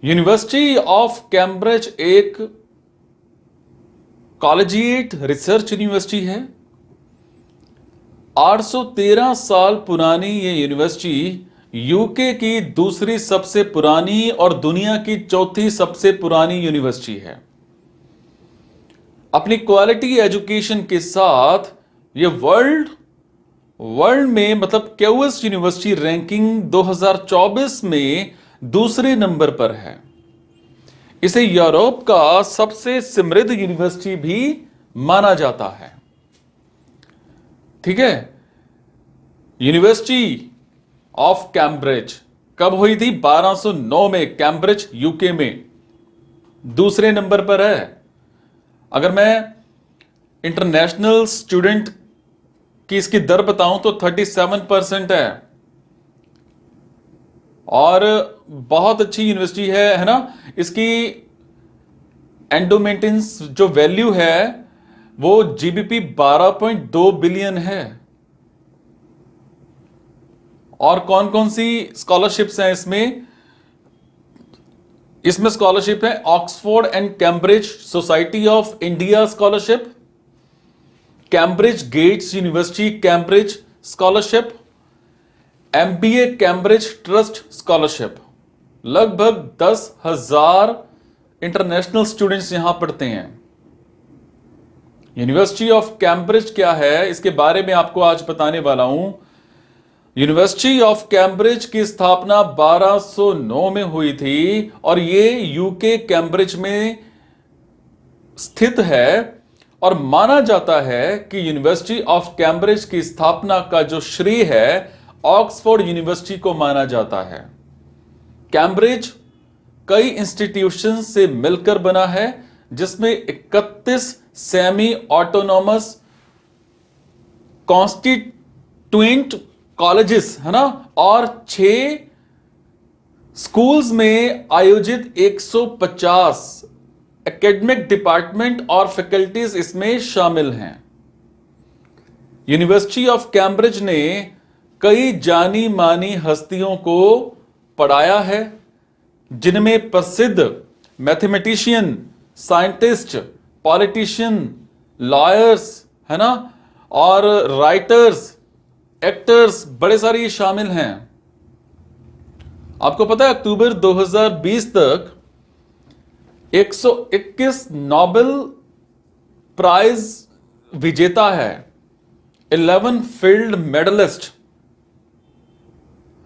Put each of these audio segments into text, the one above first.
University of Cambridge एक collegiate research university है। 813 साल पुरानी ये यूनिवर्सिटी यूके की दूसरी सबसे पुरानी और दुनिया की चौथी सबसे पुरानी यूनिवर्सिटी है। अपनी क्वालिटी एजुकेशन के साथ ये वर्ल्ड में मतलब क्यूएस यूनिवर्सिटी रैंकिंग 2024 में दूसरे नंबर पर है। इसे यूरोप का सबसे समृद्ध यूनिवर्सिटी भी माना जाता है। ठीक है, यूनिवर्सिटी ऑफ कैम्ब्रिज कब हुई थी? 1209 में। कैम्ब्रिज यूके में दूसरे नंबर पर है। अगर मैं इंटरनेशनल स्टूडेंट की इसकी दर बताऊं तो 37% है और बहुत अच्छी यूनिवर्सिटी है ना। इसकी एंडोमेंटेंस जो वैल्यू है वो जीबीपी 12.2 बिलियन है। और कौन कौन सी स्कॉलरशिप्स हैं इसमें? स्कॉलरशिप है Oxford and Cambridge society of India scholarship, Cambridge Gates university Cambridge scholarship, MBA Cambridge trust scholarship. लगभग 10,000 इंटरनेशनल स्टूडेंट्स यहां पढ़ते हैं। यूनिवर्सिटी ऑफ कैम्ब्रिज क्या है, इसके बारे में आपको आज बताने वाला हूं। यूनिवर्सिटी ऑफ कैम्ब्रिज की स्थापना 1209 में हुई थी और ये यूके कैम्ब्रिज में स्थित है और माना जाता है कि यूनिवर्सिटी ऑफ कैम्ब्रिज की स्थापना का जो श्रेय है ऑक्सफोर्ड यूनिवर्सिटी को माना जाता है। कैम्ब्रिज कई इंस्टीट्यूशन से मिलकर बना है जिसमें 31 सेमी ऑटोनॉमस कॉन्स्टिट्यूएंट कॉलेजेस है ना और 6 स्कूल्स में आयोजित 150 एकेडमिक डिपार्टमेंट और फैकल्टीज इसमें शामिल हैं। यूनिवर्सिटी ऑफ कैम्ब्रिज ने कई जानी मानी हस्तियों को पढ़ाया है जिनमें प्रसिद्ध मैथमेटिशियन, साइंटिस्ट, पॉलिटिशियन, लॉयर्स है ना और राइटर्स, एक्टर्स बड़े सारे ये शामिल हैं। आपको पता है अक्टूबर 2020 तक 121 नोबेल प्राइज विजेता है, 11 फील्ड मेडलिस्ट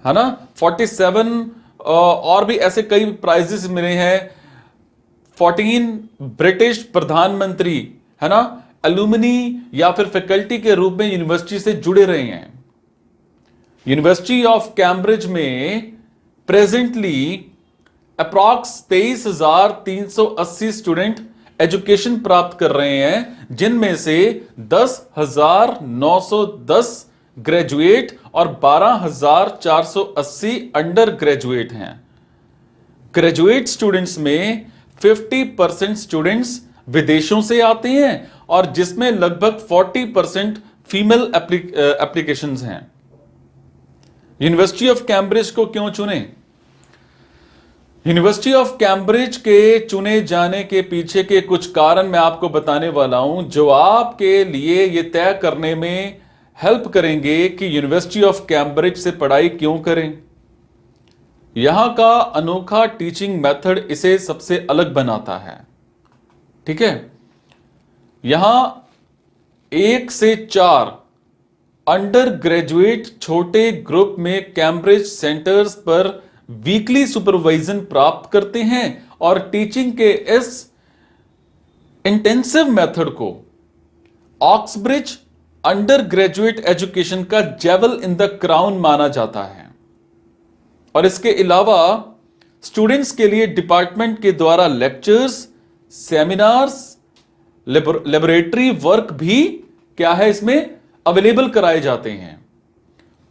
है ना, 47 और भी ऐसे कई प्राइजेस मिले हैं। 14 ब्रिटिश प्रधानमंत्री है ना एलुमनी या फिर फैकल्टी के रूप में यूनिवर्सिटी से जुड़े रहे हैं। यूनिवर्सिटी ऑफ कैम्ब्रिज में प्रेजेंटली अप्रॉक्स 23,380 स्टूडेंट एजुकेशन प्राप्त कर रहे हैं जिनमें से 10,910 ग्रेजुएट और 12,480 अंडर ग्रेजुएट हैं। ग्रेजुएट स्टूडेंट्स में 50% स्टूडेंट्स विदेशों से आते हैं और जिसमें लगभग 40% फीमेल एप्लीकेशंस हैं। यूनिवर्सिटी ऑफ कैम्ब्रिज को क्यों चुने? यूनिवर्सिटी ऑफ कैम्ब्रिज के चुने जाने के पीछे के कुछ कारण मैं आपको बताने वाला हूं जो आपके लिए यह तय करने में हेल्प करेंगे कि यूनिवर्सिटी ऑफ कैम्ब्रिज से पढ़ाई क्यों करें। यहां का अनोखा टीचिंग मेथड इसे सबसे अलग बनाता है। ठीक है, यहां 1 से 4 अंडर ग्रेजुएट छोटे ग्रुप में कैम्ब्रिज सेंटर्स पर वीकली सुपरवाइजन प्राप्त करते हैं और टीचिंग के इस इंटेंसिव मेथड को ऑक्सब्रिज अंडर ग्रेजुएट एजुकेशन का जेवल इन द क्राउन माना जाता है। और इसके अलावा स्टूडेंट्स के लिए डिपार्टमेंट के द्वारा लेक्चर्स, सेमिनार्स, लेबोरेटरी वर्क भी क्या है इसमें अवेलेबल कराए जाते हैं।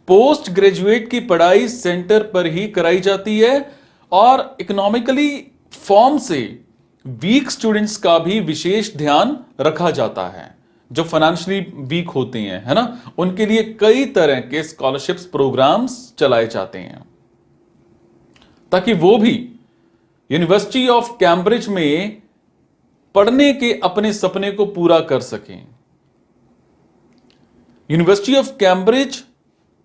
पोस्ट ग्रेजुएट की पढ़ाई सेंटर पर ही कराई जाती है और इकोनॉमिकली फॉर्म से वीक स्टूडेंट्स का भी विशेष ध्यान रखा जाता है। जो फाइनेंशियली वीक होते हैं है ना, उनके लिए कई तरह के स्कॉलरशिप्स प्रोग्राम्स चलाए जाते हैं ताकि वो भी यूनिवर्सिटी ऑफ कैम्ब्रिज में पढ़ने के अपने सपने को पूरा कर सकें। University of Cambridge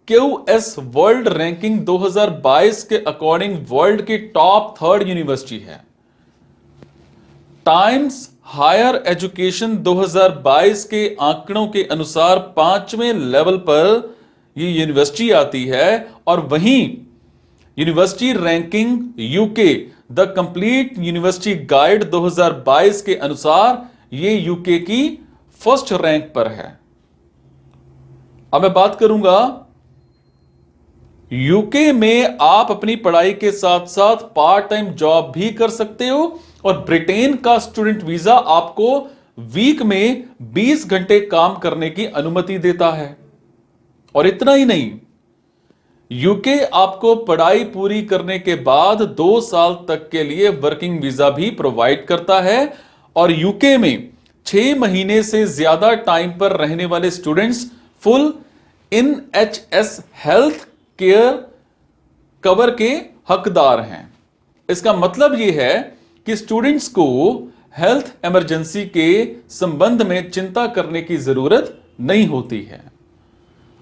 QS world ranking 2022 के अकॉर्डिंग वर्ल्ड की टॉप 3rd यूनिवर्सिटी है। टाइम्स हायर एजुकेशन 2022 के आंकड़ों के अनुसार 5वें लेवल पर यह यूनिवर्सिटी आती है। और वहीं university ranking UK the complete university guide 2022 के अनुसार यह यूके की 1st रैंक पर है। अब मैं बात करूंगा यूके में आप अपनी पढ़ाई के साथ साथ पार्ट टाइम जॉब भी कर सकते हो और ब्रिटेन का स्टूडेंट वीजा आपको वीक में 20 घंटे काम करने की अनुमति देता है। और इतना ही नहीं, यूके आपको पढ़ाई पूरी करने के बाद 2 साल तक के लिए वर्किंग वीजा भी प्रोवाइड करता है। और यूके में 6 महीने से ज्यादा टाइम पर रहने वाले students full NHS health care cover के हकदार हैं। इसका मतलब यह है कि स्टूडेंट्स को हेल्थ इमरजेंसी के संबंध में चिंता करने की जरूरत नहीं होती है।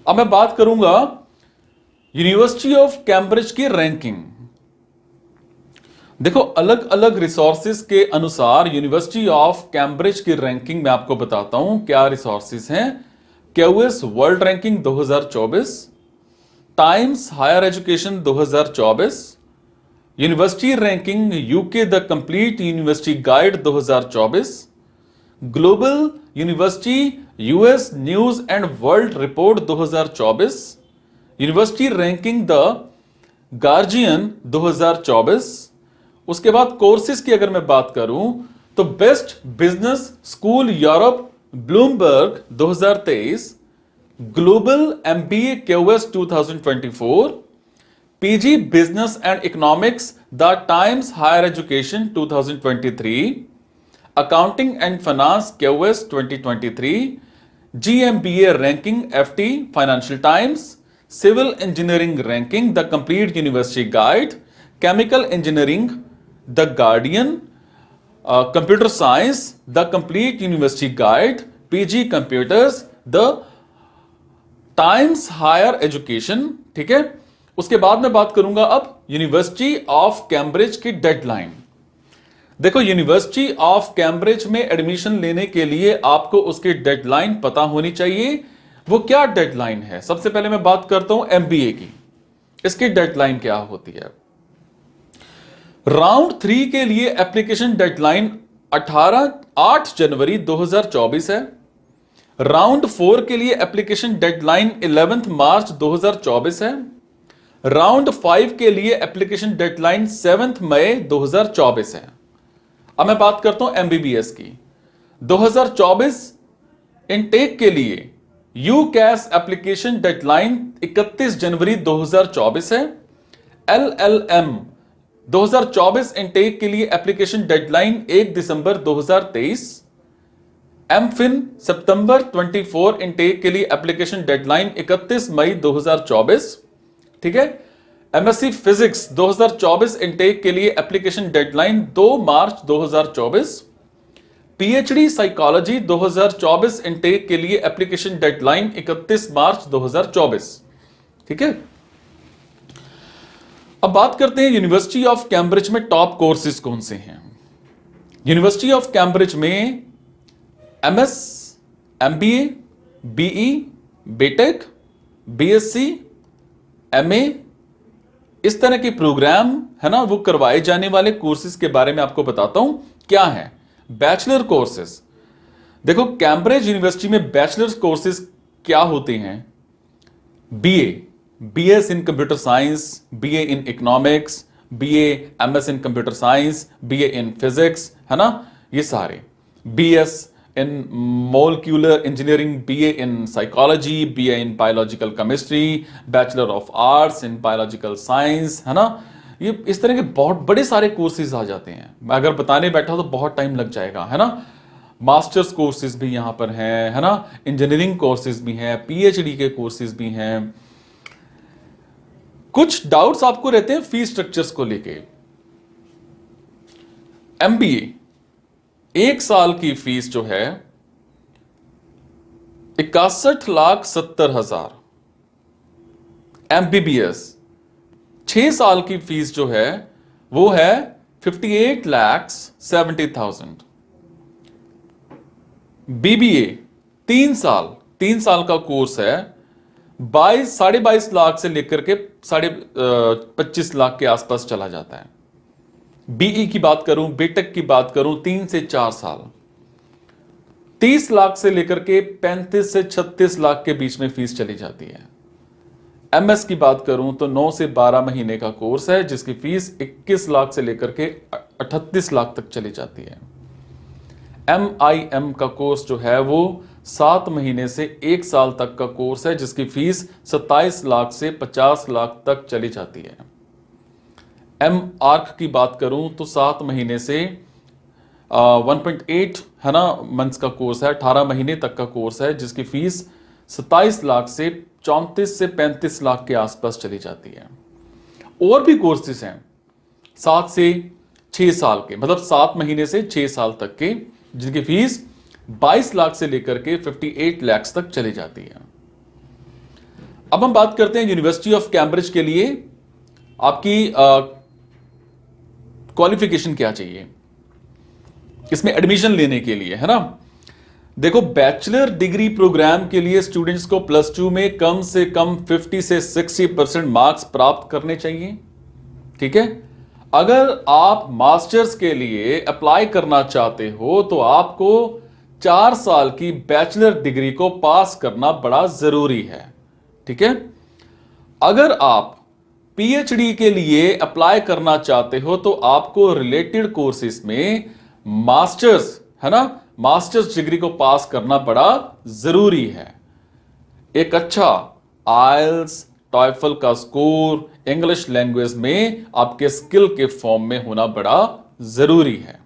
अब मैं बात करूंगा यूनिवर्सिटी ऑफ कैम्ब्रिज की रैंकिंग। देखो, अलग अलग रिसोर्सेज के अनुसार यूनिवर्सिटी ऑफ कैम्ब्रिज की रैंकिंग मैं आपको बताता हूं क्या रिसोर्सेज हैं। QS world ranking 2024, Times higher education 2024, university ranking UK the complete university guide 2024, global university US news and world report 2024, university ranking the Guardian 2024। उसके बाद कोर्सेज की अगर मैं बात करूं तो best business school Europe Bloomberg 2023, global MBA QS 2024, PG business and economics the Times higher education 2023, accounting and finance QS 2023, GMBA ranking FT financial Times, civil engineering ranking the complete university guide, chemical engineering the Guardian, computer science the complete university guide, PG computers the Times higher education. ठीक है, उसके बाद मैं बात करूंगा अब university of Cambridge की deadline. देखो, यूनिवर्सिटी ऑफ कैम्ब्रिज में एडमिशन लेने के लिए आपको उसकी डेडलाइन पता होनी चाहिए। वो क्या डेडलाइन है? सबसे पहले मैं बात करता हूं MBA की। इसकी डेडलाइन क्या होती है? राउंड 3 के लिए एप्लीकेशन डेडलाइन 8 जनवरी 2024 है। राउंड 4 के लिए एप्लीकेशन डेडलाइन 11 मार्च 2024 है। राउंड 5 के लिए एप्लीकेशन डेडलाइन 7 मई 2024 है। अब मैं बात करता हूं MBBS की। 2024 इनटेक के लिए UCAS एप्लीकेशन डेडलाइन 31 जनवरी 2024 है। LLM 2024 इनटेक के लिए एप्लीकेशन डेडलाइन 1 दिसंबर 2023। MPhil सितंबर 24 इनटेक के लिए एप्लीकेशन डेडलाइन 31 मई 2024। ठीक है, MSc फिजिक्स 2024 इनटेक के लिए एप्लीकेशन डेडलाइन 2 मार्च 2024। PhD साइकोलॉजी 2024 इनटेक के लिए एप्लीकेशन डेडलाइन 31 मार्च 2024। ठीक है, अब बात करते हैं यूनिवर्सिटी ऑफ कैम्ब्रिज में टॉप कोर्सेज कौन से हैं। यूनिवर्सिटी ऑफ कैम्ब्रिज में MS, MBA, BE, BTech, BSc, MA, इस तरह के प्रोग्राम है ना, वो करवाए जाने वाले कोर्सेज के बारे में आपको बताता हूं क्या है। बैचलर कोर्सेज, देखो कैम्ब्रिज यूनिवर्सिटी में बैचलर कोर्सेज क्या होते हैं? BS in computer science, BA in economics, BA MS in computer science, BA in physics, है ना, ये सारे। BS in molecular engineering, BA in psychology, BA in biological chemistry, bachelor of arts in biological science, है ना। ये इस तरह के बहुत बड़े सारे कोर्सेज आ जाते हैं। मैं अगर बताने बैठा तो बहुत टाइम लग जाएगा, है ना। मास्टर्स कोर्सेज भी यहां पर हैं, है ना, इंजीनियरिंग कोर्सेज भी हैं, PhD के कोर्सेज भी हैं। कुछ डाउट्स आपको रहते हैं फीस स्ट्रक्चर्स को लेके। MBA 1 साल की फीस जो है 61,70,000। MBBS 6 साल की फीस जो है वो है 58,70,000। BBA 3 साल का कोर्स है 22.5 लाख से लेकर के 25 लाख के आसपास चला जाता है। BE की बात करूं, बीटेक की बात करूं, 3 से 4 साल 30 लाख से लेकर के 35 से 36 लाख के बीच में फीस चली जाती है। MS की बात करूं तो 9 से 12 महीने का कोर्स है जिसकी फीस 21 लाख से लेकर के 38 लाख तक चली जाती है। MIM का कोर्स जो है वो 7 महीने से 1 साल तक का कोर्स है जिसकी फीस 27 लाख से 50 लाख तक चली जाती है। MArch की बात करूं तो 7 महीने से 1.8 है ना मंथ्स का कोर्स है, 18 महीने तक का कोर्स है जिसकी फीस 27 लाख से 34 से 35 लाख के आसपास चली जाती है। और भी कोर्सेज हैं 7 से 6 साल के, मतलब 7 महीने से 6 साल तक के, जिनकी फीस 22 लाख से लेकर के 58 लाख तक चली जाती है। अब हम बात करते हैं यूनिवर्सिटी ऑफ कैम्ब्रिज के लिए आपकी क्वालिफिकेशन क्या चाहिए इसमें एडमिशन लेने के लिए, है ना। देखो, बैचलर डिग्री प्रोग्राम के लिए स्टूडेंट्स को +2 में कम से कम 50 से 60% मार्क्स प्राप्त करने चाहिए। ठीक है। अगर आप मास्टर्स के लिए अप्लाई करना चाहते हो तो आपको 4 साल की बैचलर डिग्री को पास करना बड़ा जरूरी है। ठीक है। अगर आप PhD के लिए अप्लाई करना चाहते हो तो आपको रिलेटेड कोर्सेज में मास्टर्स, है ना, मास्टर्स डिग्री को पास करना बड़ा जरूरी है। एक अच्छा IELTS, TOEFL का स्कोर इंग्लिश लैंग्वेज में आपके स्किल के फॉर्म में होना बड़ा जरूरी है।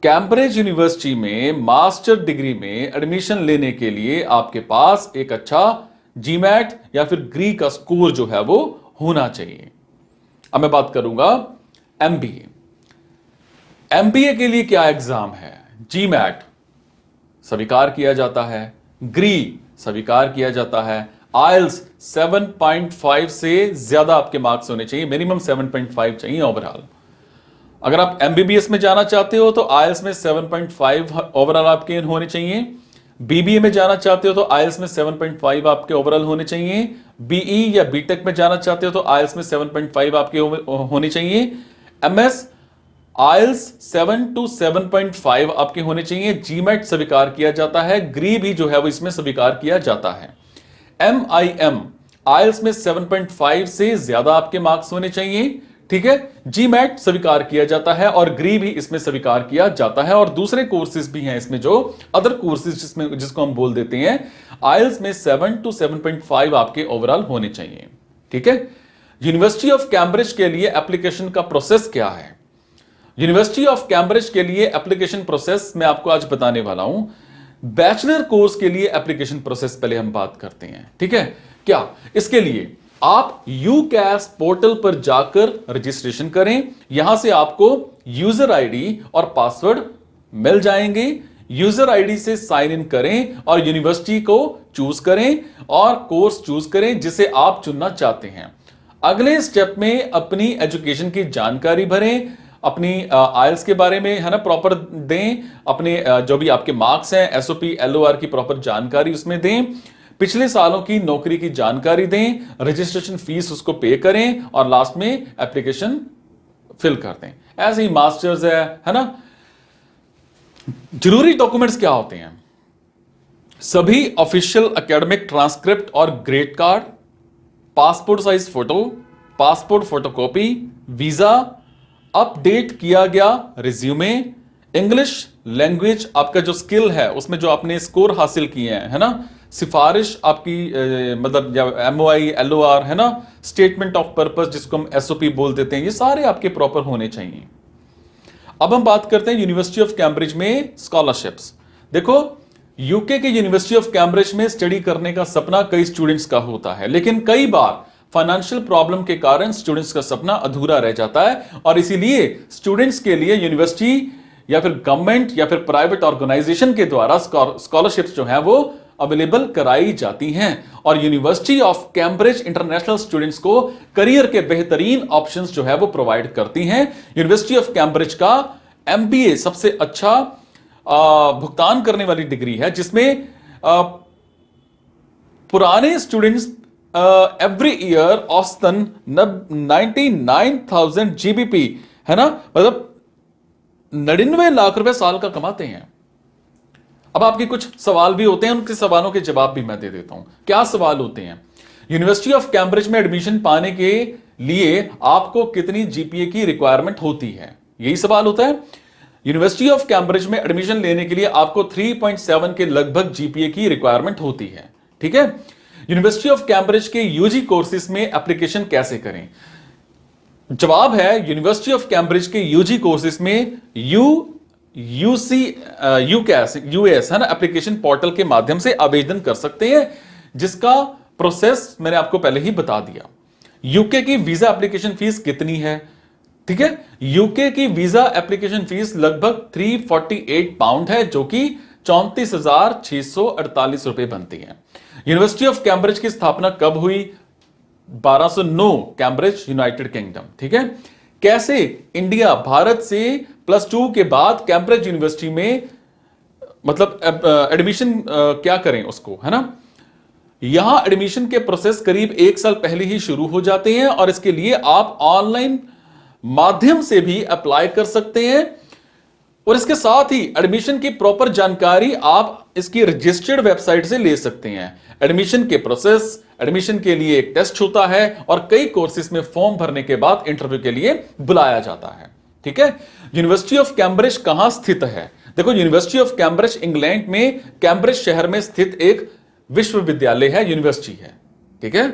कैम्ब्रिज यूनिवर्सिटी में मास्टर डिग्री में एडमिशन लेने के लिए आपके पास एक अच्छा GMAT या फिर ग्री का स्कोर जो है वो होना चाहिए। अब मैं बात करूंगा MBA। MBA के लिए क्या एग्जाम है? GMAT स्वीकार किया जाता है, ग्री स्वीकार किया जाता है, IELTS 7.5 से ज्यादा आपके मार्क्स होने चाहिए, मिनिमम 7.5 चाहिए ओवरऑल। अगर आप MBBS में जाना चाहते हो तो IELTS में 7.5 ओवरऑल आपके होने चाहिए। BBA में जाना चाहते हो तो IELTS में 7.5 आपके ओवरऑल होने चाहिए। BE या BTech में जाना चाहते हो तो IELTS में 7.5 आपके होने चाहिए। MS IELTS 7 to 7.5 आपके होने चाहिए। GMAT स्वीकार किया जाता है, ग्री भी जो है वो इसमें स्वीकार किया जाता है। MIM IELTS में 7.5 से ज्यादा आपके मार्क्स होने चाहिए। ठीक है। GMAT स्वीकार किया जाता है और ग्री भी इसमें स्वीकार किया जाता है। और दूसरे कोर्सेज भी हैं इसमें, जो अदर कोर्सेज जिसको हम बोल देते हैं, IELTS में 7 to 7.5 आपके ओवरऑल होने चाहिए। ठीक है। यूनिवर्सिटी ऑफ कैम्ब्रिज के लिए एप्लीकेशन का प्रोसेस क्या है? यूनिवर्सिटी ऑफ कैम्ब्रिज के लिए एप्लीकेशन प्रोसेस मैं आपको आज बताने वाला हूं। बैचलर कोर्स के लिए एप्लीकेशन प्रोसेस पहले हम बात करते हैं। ठीक है। क्या इसके लिए आप UCAS पोर्टल पर जाकर रजिस्ट्रेशन करें। यहां से आपको यूजर आईडी और पासवर्ड मिल जाएंगे। यूजर आईडी से साइन इन करें और यूनिवर्सिटी को चूज करें और कोर्स चूज करें जिसे आप चुनना चाहते हैं। अगले स्टेप में अपनी एजुकेशन की जानकारी भरें, अपनी IELTS के बारे में, है ना, प्रॉपर दें, अपने जो भी आपके मार्क्स हैं, SOP LOR की प्रॉपर जानकारी उसमें दें, पिछले सालों की नौकरी की जानकारी दें, रजिस्ट्रेशन फीस उसको पे करें और लास्ट में एप्लीकेशन फिल कर दें। ऐसे ही मास्टर्स है ना। जरूरी डॉक्यूमेंट्स क्या होते हैं? सभी ऑफिशियल एकेडमिक ट्रांसक्रिप्ट और grade card, passport size photo, passport photocopy, visa, update किया गया रिज्यूमे, इंग्लिश लैंग्वेज आपका जो स्किल है उसमें जो आपने स्कोर हासिल किए हैं, है ना, सिफारिश आपकी मतलब MOI LOR, है ना, स्टेटमेंट ऑफ पर्पस जिसको हम SOP बोल देते हैं, ये सारे आपके प्रॉपर होने चाहिए। अब हम बात करते हैं यूनिवर्सिटी ऑफ कैम्ब्रिज में स्कॉलरशिप्स। देखो, यूके के यूनिवर्सिटी ऑफ कैम्ब्रिज में स्टडी करने का सपना कई स्टूडेंट्स का होता है, लेकिन कई बार फाइनेंशियल प्रॉब्लम के कारण स्टूडेंट्स का सपना अधूरा रह जाता है और इसीलिए स्टूडेंट्स के लिए यूनिवर्सिटी या फिर गवर्नमेंट या फिर प्राइवेट ऑर्गेनाइजेशन के द्वारा स्कॉलरशिप्स जो है वो अवेलेबल कराई जाती हैं और university of Cambridge international students को करियर के बेहतरीन ऑप्शंस जो है वो प्रोवाइड करती हैं। यूनिवर्सिटी ऑफ कैम्ब्रिज का एमबीए सबसे अच्छा भुगतान करने वाली डिग्री है, जिसमें पुराने स्टूडेंट्स एवरी ईयर औसतन 99,000 जीबीपी है ना, मतलब 99 लाख रुपए साल का कमाते हैं। अब आपके कुछ सवाल भी होते हैं, उनके सवालों के जवाब भी मैं दे देता हूं। क्या सवाल होते हैं? यूनिवर्सिटी ऑफ कैम्ब्रिज में एडमिशन पाने के लिए आपको कितनी जीपीए की रिक्वायरमेंट होती है, यही सवाल होता है। यूनिवर्सिटी ऑफ कैम्ब्रिज में एडमिशन लेने के लिए आपको 3.7 के लगभग जीपीए की रिक्वायरमेंट होती है, ठीक है। यूनिवर्सिटी ऑफ कैम्ब्रिज के यूजी कोर्सेज में एप्लीकेशन कैसे करें? जवाब है यूनिवर्सिटी ऑफ कैम्ब्रिज के यूजी कोर्सेज में यूएस है ना, एप्लीकेशन पोर्टल के माध्यम से आवेदन कर सकते हैं, जिसका प्रोसेस मैंने आपको पहले ही बता दिया। यूके की वीजा एप्लीकेशन फीस कितनी है? ठीक है, यूके की वीजा एप्लीकेशन फीस लगभग 348 पाउंड है, जो कि 34,648 रुपए बनती है। यूनिवर्सिटी ऑफ कैम्ब्रिज की स्थापना कब हुई? 1209, कैम्ब्रिज, यूनाइटेड किंगडम। ठीक है, कैसे इंडिया भारत से +2 के बाद कैम्ब्रिज यूनिवर्सिटी में मतलब एडमिशन क्या करें उसको, है ना। यहां एडमिशन के प्रोसेस करीब 1 साल पहले ही शुरू हो जाते हैं और इसके लिए आप ऑनलाइन माध्यम से भी अप्लाई कर सकते हैं और इसके साथ ही एडमिशन की प्रॉपर जानकारी आप इसकी रजिस्टर्ड वेबसाइट से ले सकते हैं। एडमिशन के प्रोसेस, एडमिशन के लिए एक टेस्ट होता है और कई कोर्सेज में फॉर्म भरने के बाद इंटरव्यू के लिए बुलाया जाता है। ठीक है, यूनिवर्सिटी ऑफ कैम्ब्रिज कहां स्थित है? देखो, यूनिवर्सिटी ऑफ कैम्ब्रिज इंग्लैंड में कैम्ब्रिज शहर में स्थित एक विश्वविद्यालय है, यूनिवर्सिटी है। ठीक है।